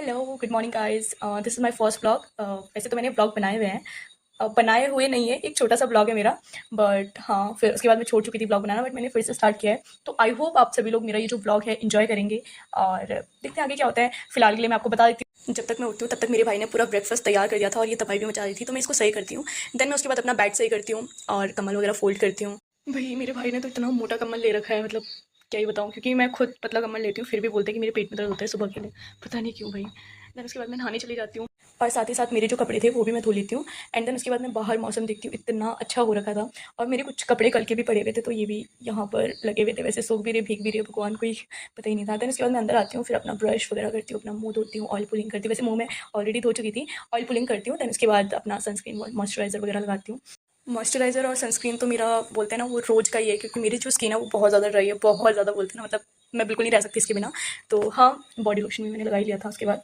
Hello, good morning guys. This is my first vlog. वैसे तो मैंने व्लॉग बनाए हुए हैं, बनाए हुए नहीं है, एक छोटा सा व्लॉग है मेरा। बट हाँ, फिर उसके बाद मैं छोड़ चुकी थी व्लॉग बनाना, बट मैंने फिर से स्टार्ट किया है। तो आई होप आप सभी लोग मेरा ये जो व्लॉग है इन्जॉय करेंगे और देखते हैं आगे क्या होता है। फिलहाल के लिए मैं आपको बता देती हूँ, जब तक मैं उठती हूँ तब तक मेरे भाई ने पूरा ब्रेकफास्ट तैयार कर दिया था और ये तबाही भी मचा दी थी, तो मैं इसको सही करती हूँ। देन मैं उसके बाद अपना बेड सही करती हूँ और कम्बल वगैरह फोल्ड करती हूँ। भाई मेरे भाई ने तो इतना मोटा कम्बल ले रखा है, मतलब क्या ही बताऊँ, क्योंकि मैं खुद पतला कम्बल लेती हूँ फिर भी बोलते हैं कि मेरे पेट में दर्द होता है सुबह के लिए, पता नहीं क्यों भाई। देन उसके बाद मैं नहाने चली जाती हूँ और साथ ही साथ मेरे जो कपड़े थे वो भी मैं धो लेती हूँ। एंड देन उसके बाद मैं बाहर मौसम देखती हूँ, इतना अच्छा हो रखा था। और मेरे कुछ कपड़े कल के भी पड़े हुए थे, तो ये भी यहाँ पर लगे हुए थे, वैसे सूख भी रहे भीग भी रहे, भगवान को ही पता ही नहीं था। देन उसके बाद मैं अंदर आती हूँ, फिर अपना ब्रश वगैरह करती हूँ, अपना मुंह धोती हूँ, ऑयल पुलिंग करती हूँ। वैसे मुंह में ऑलरेडी धो चुकी थी, ऑयल पुलिंग करती हूँ। देन उसके बाद अपना सनस्क्रीन मॉइस्चराइजर वगैरह लगाती हूँ। मॉइस्चराइज़र और सनस्क्रीन तो मेरा बोलते हैं ना वो रोज़ का ही है, क्योंकि मेरी जो स्किन है वो बहुत ज़्यादा ड्राई है, बहुत ज़्यादा बोलते हैं ना, मतलब मैं बिल्कुल नहीं रह सकती इसके बिना। तो हाँ, बॉडी लोशन भी मैंने लगा ही लिया था उसके बाद।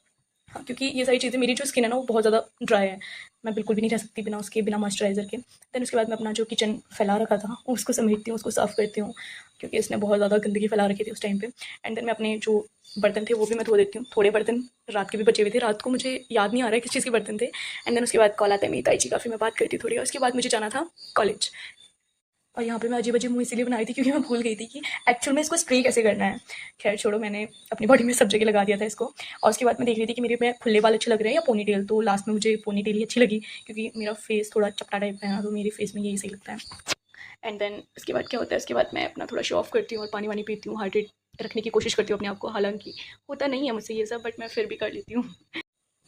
हाँ, क्योंकि ये सारी चीज़ें, मेरी जो स्किन है ना वो बहुत ज़्यादा ड्राई है, मैं बिल्कुल भी नहीं रह सकती बिना उसके, बिना मॉइस्चराइज़र के। देन उसके बाद मैं अपना जो किचन फैला रखा था उसको समेटती हूँ, उसको साफ़ करती हूँ, क्योंकि इसने बहुत ज़्यादा गंदगी फैला रखी थी उस टाइम पे। एंड देन मैं अपने जो बर्तन थे वो भी मैं धो देती हूँ, थोड़े बर्तन रात के भी बचे हुए थे, रात को मुझे याद नहीं आ रहा है किस चीज़ के बर्तन थे। एंड देन उसके बाद कॉल आता है मेरी ताई जी का, फिर मैं बात करती हूँ थोड़ी, और उसके बाद मुझे जाना था कॉलेज। और यहाँ पे मैं अजीब-अजीब मुँह इसीलिए बनाई थी क्योंकि मैं भूल गई थी कि एक्चुअल में इसको स्प्रे कैसे करना है। ख़ैर छोड़ो, मैंने अपनी बॉडी में सब जगह लगा दिया था इसको। और उसके बाद मैं देख रही थी कि मेरे में खुले बाल अच्छे लग रहे हैं या पोनीटेल, तो लास्ट में मुझे पोनीटेल ही अच्छी लगी, क्योंकि मेरा फेस थोड़ा चपटा टाइप का है ना, तो मेरे फेस में यही सही लगता है। एंड देन उसके बाद क्या होता है, उसके बाद मैं अपना थोड़ा शो ऑफ करती हूँ और पानी-वानी पीती हूँ, हाइड्रेट रखने की कोशिश करती हूँ अपने आप को। हालाँकि होता नहीं है मुझसे ये सब, बट मैं फिर भी कर लेती हूँ।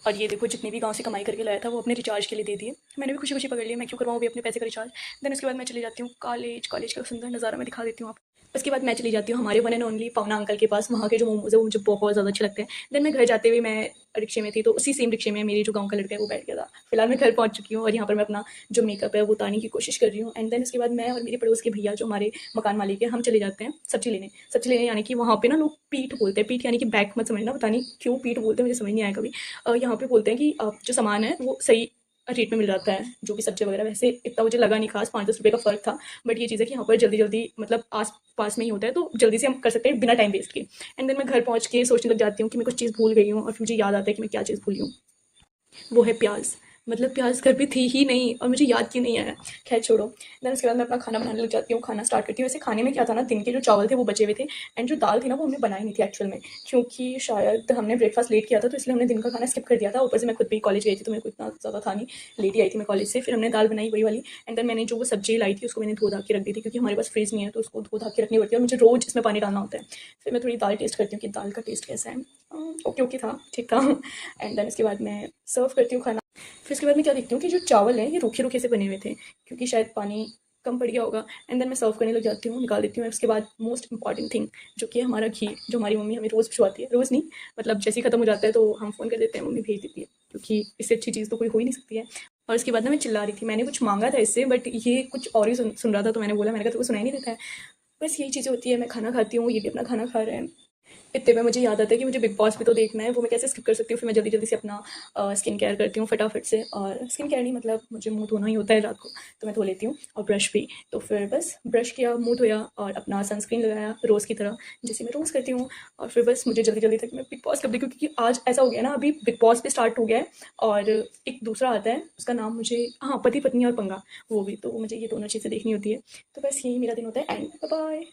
और ये देखो, जितने भी गाँव से कमाई करके लाया था वो अपने रिचार्ज के लिए दे दिए। मैंने भी खुशी-खुशी पकड़ लिया, मैं क्यों करवाऊँ अभी अपने पैसे का रिचार्ज। देन उसके बाद मैं चली जाती हूँ कॉलेज। कॉलेज का सुंदर नज़ारा मैं दिखा देती हूँ आपको। उसके बाद मैं चली जाती हूँ हमारे वन एंड ओनली पावना अंकल के पास, वहाँ के जो मोमोज़ है वो मुझे बहुत ज़्यादा अच्छे लगते हैं। देन मैं घर जाते हुए मैं रिक्शे में थी, तो उसी सेम रिक्शे में मेरे जो गाँव का लड़का है वो बैठ गया था। फिलहाल मैं घर पहुँच चुकी हूँ और यहाँ पर मैं अपना जो मेकअप है वो उतारने की कोशिश कर रही हूँ। एंड देन उसके बाद मैं और मेरे पड़ोस के भैया जो हमारे मकान मालिक है, हम चले जाते हैं सब्ज़ी लेने। सब्ज़ी लेने यानी कि वहाँ पे ना लोग पीठ बोलते हैं, पीठ यानी कि बैक मत समझना, पता नहीं क्यों पीठ बोलते हैं, मुझे समझ नहीं आया कभी। यहाँ पे बोलते हैं कि जो सामान है वो सही रेट में मिल जाता है, जो भी सब्जी वगैरह। वैसे इतना मुझे लगा नहीं खास, 5-10 रुपये का फ़र्क था। बट ये चीज़ है कि यहाँ पर जल्दी जल्दी, मतलब आस पास में ही होता है, तो जल्दी से हम कर सकते हैं बिना टाइम वेस्ट के। एंड देन मैं घर पहुँच के सोचने लग जाती हूँ कि मैं कुछ चीज़ भूल गई हूँ, और फिर मुझे याद आता है कि मैं क्या चीज़ भूली हूँ। वो है प्याज। मतलब प्याज घर पे थी ही नहीं और मुझे याद क्यों नहीं आया। खैर छोड़ो। देन उसके बाद मैं अपना खाना बनाने लग जाती हूँ, खाना स्टार्ट करती हूँ। वैसे खाने में क्या था ना, दिन के जो चावल थे वो बचे हुए थे, एंड जो दाल थी ना वो हमने बनाई नहीं थी एक्चुअल में, क्योंकि शायद हमने ब्रेकफास्ट लेट किया था, तो इसलिए हमने दिन का खाना स्किप कर दिया था। ऊपर से मैं खुद भी कॉलेज गई थी, तो मेरे को इतना ज़्यादा था नहीं, लेट ही आई थी मैं कॉलेज से। फिर हमने दाल बनाई वही वाली। एंड देन मैंने जो वो सब्जी लाई थी उसको मैंने धो धा के रख दी थी, क्योंकि हमारे पास फ्रिज नहीं है, तो उसको धो धा के रखनी पड़ती है और मुझे रोज़ इसमें पानी डालना होता है। फिर मैं थोड़ी दाल टेस्ट करती हूँ कि दाल का टेस्ट कैसा है। ओके ओके था, ठीक था। एंड देन उसके बाद मैं सर्व करती हूँ खाना। फिर उसके बाद मैं क्या देखती हूँ कि जो चावल हैं ये रूखे-रूखे से बने हुए थे, क्योंकि शायद पानी कम पड़ गया होगा। एंड देन मैं सर्व करने लग जाती हूँ, निकाल देती हूँ। उसके बाद मोस्ट इम्पॉर्टेंट थिंग जो कि है हमारा घी, जो हमारी मम्मी हमें रोज़ भिजवाती है। रोज़ नहीं, मतलब जैसे ही खत्म हो जाता है तो हम फ़ोन कर देते हैं, मम्मी भेज देती है, क्योंकि इससे अच्छी चीज़ तो कोई हो ही नहीं सकती है। और उसके बाद ना मैं चिल्ला रही थी, मैंने कुछ माँगा था इससे, बट ये कुछ और ही सुन रहा था, तो मैंने बोला, मैंने कहा तेरे को सुनाई नहीं देता है। बस यही चीज़ें होती है, मैं खाना खाती हूँ, ये भी अपना खाना खा रहे हैं। इतने में मुझे याद आता है कि मुझे बिग बॉस भी तो देखना है, वो मैं कैसे स्किप कर सकती हूँ। फिर मैं जल्दी जल्दी से अपना स्किन केयर करती हूँ फटाफट से, और स्किन केयर नहीं, मतलब मुझे मुंह धोना ही होता है रात को, तो मैं धो लेती हूँ, और ब्रश भी। तो फिर बस ब्रश किया, मुंह धोया और अपना सनस्क्रीन लगाया रोज़ की तरह, जैसे मैं रोज़ करती हूँ। और फिर बस मुझे जल्दी जल्दी तक मैं बिग बॉस कब देखूँ, क्योंकि आज ऐसा हो गया ना, अभी बिग बॉस भी स्टार्ट हो गया है, और एक दूसरा आता है, उसका नाम मुझे, हाँ, पति पत्नी और पंगा, वो भी, तो मुझे ये दोनों चीज़ें देखनी होती है। तो बस यही मेरा दिन होता है, एंड बाय बाय।